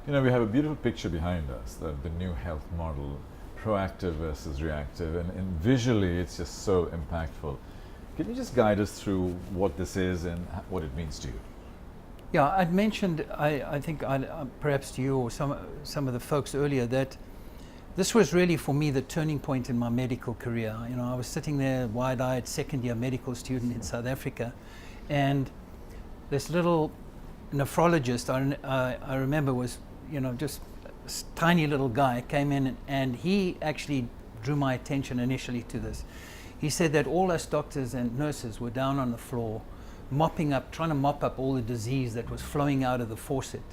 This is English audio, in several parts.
You know, we have a beautiful picture behind us, the new health model, proactive versus reactive, and visually it's just so impactful. Can you just guide us through what this is and what it means to you? Yeah, I'd mentioned, I think perhaps to you or some of the folks earlier, that this was really for me the turning point in my medical career. You know, I was sitting there, wide-eyed, second-year medical student in South Africa, and this little nephrologist I remember was, you know, just a tiny little guy came in, and he actually drew my attention initially to this. He said that all us doctors and nurses were down on the floor trying to mop up all the disease that was flowing out of the faucet,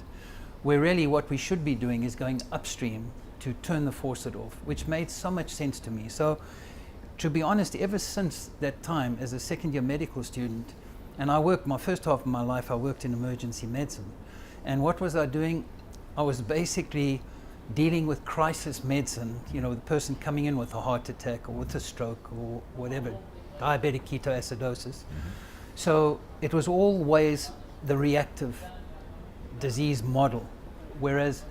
where really what we should be doing is going upstream to turn the faucet off, which made so much sense to me. So to be honest, ever since that time as a second-year medical student, and my first half of my life I worked in emergency medicine, and what was I doing? I was basically dealing with crisis medicine, you know, the person coming in with a heart attack or with a stroke or whatever, diabetic ketoacidosis. So it was always the reactive disease model, whereas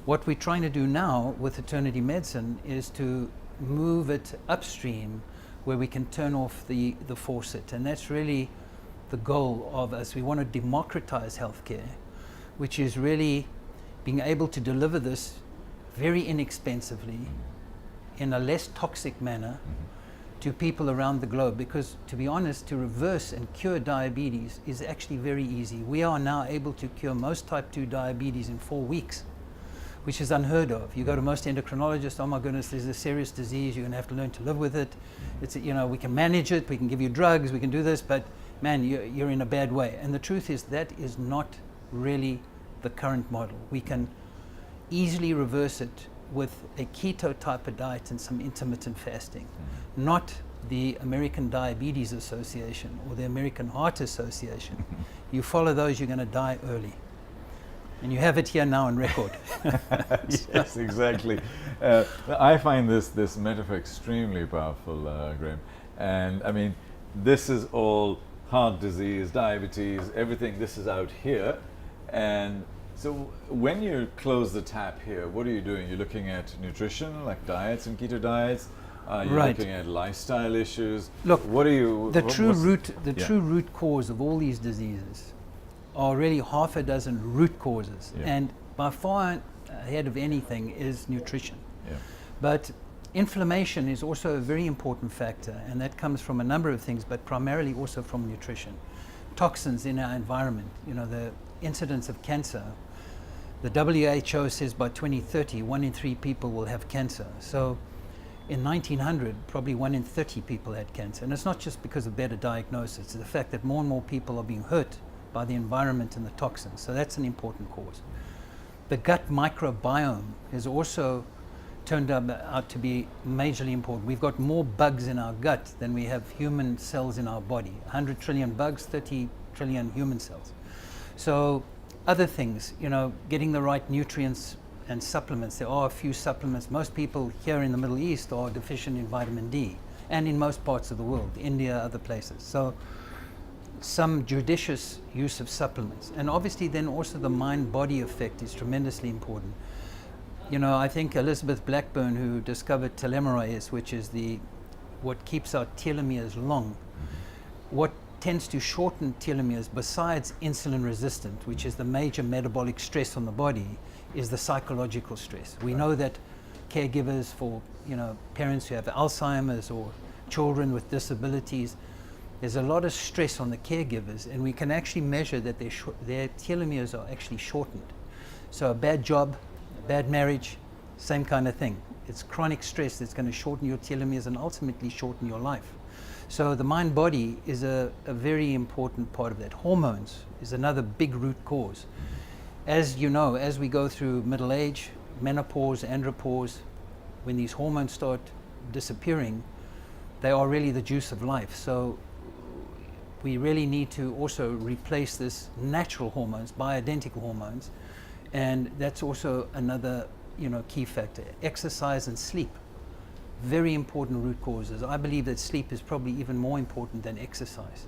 what we're trying to do now with eternity medicine is to move it upstream where we can turn off the faucet. And that's really the goal of us. We want to democratize healthcare, which is really being able to deliver this very inexpensively in a less toxic manner to people around the globe, because to be honest, to reverse and cure diabetes is actually very easy. We are now able to cure most type 2 diabetes in 4 weeks, which is unheard of. You go to most endocrinologists, oh my goodness, there's a serious disease, you're gonna have to learn to live with it. It's, you know, we can manage it, we can give you drugs, we can do this, but man, you're in a bad way. And the truth is that is not really the current model. We can easily reverse it with a keto type of diet and some intermittent fasting, not the American Diabetes Association or the American Heart Association. You follow those, you're going to die early. And you have it here now on record. Yes, exactly. I find this metaphor extremely powerful, Graham. And I mean, this is all heart disease, diabetes, everything. This is out here. And so when you close the tap here, what are you doing? You're looking at nutrition, like diets and keto diets? You're looking at lifestyle issues? Look, what are you? The true root cause of all these diseases are really half a dozen root causes. Yeah. And by far ahead of anything is nutrition. Yeah. But inflammation is also a very important factor, and that comes from a number of things, but primarily also from nutrition. Toxins in our environment, you know, the incidence of cancer. The WHO says by 2030, 1 in 3 people will have cancer. So in 1900, probably 1 in 30 people had cancer. And it's not just because of better diagnosis, it's the fact that more and more people are being hurt by the environment and the toxins. So that's an important cause. The gut microbiome has also turned out to be majorly important. We've got more bugs in our gut than we have human cells in our body. 100 trillion bugs, 30 trillion human cells. So other things, you know, getting the right nutrients and supplements. There are a few supplements. Most people here in the Middle East are deficient in vitamin D, and in most parts of the world, India, other places. So some judicious use of supplements. And obviously then also the mind-body effect is tremendously important. You know, I think Elizabeth Blackburn, who discovered telomerase, which is what keeps our telomeres long, what tends to shorten telomeres besides insulin resistant, which is the major metabolic stress on the body, is the psychological stress. We know that caregivers for, you know, parents who have Alzheimer's or children with disabilities, there's a lot of stress on the caregivers, and we can actually measure that their telomeres are actually shortened. So a bad job, a bad marriage, same kind of thing. It's chronic stress that's going to shorten your telomeres and ultimately shorten your life. So the mind-body is a very important part of that. Hormones is another big root cause. As you know, as we go through middle age, menopause, andropause, when these hormones start disappearing, they are really the juice of life. So we really need to also replace this natural hormones, bioidentical hormones, and that's also another, you know, key factor. Exercise and sleep. Very important root causes. I believe that sleep is probably even more important than exercise.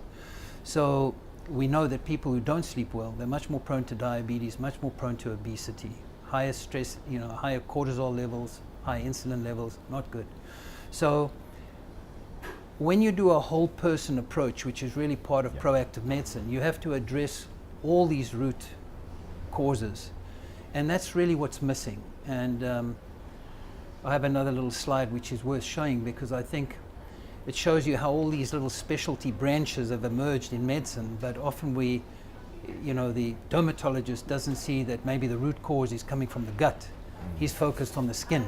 So we know that people who don't sleep well, they're much more prone to diabetes, much more prone to obesity, higher stress, higher cortisol levels, high insulin levels, not good. So when you do a whole person approach, which is really part of proactive medicine, you have to address all these root causes. And that's really what's missing. And I have another little slide which is worth showing, because I think it shows you how all these little specialty branches have emerged in medicine, but often the dermatologist doesn't see that maybe the root cause is coming from the gut. He's focused on the skin.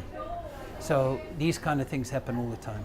So these kind of things happen all the time.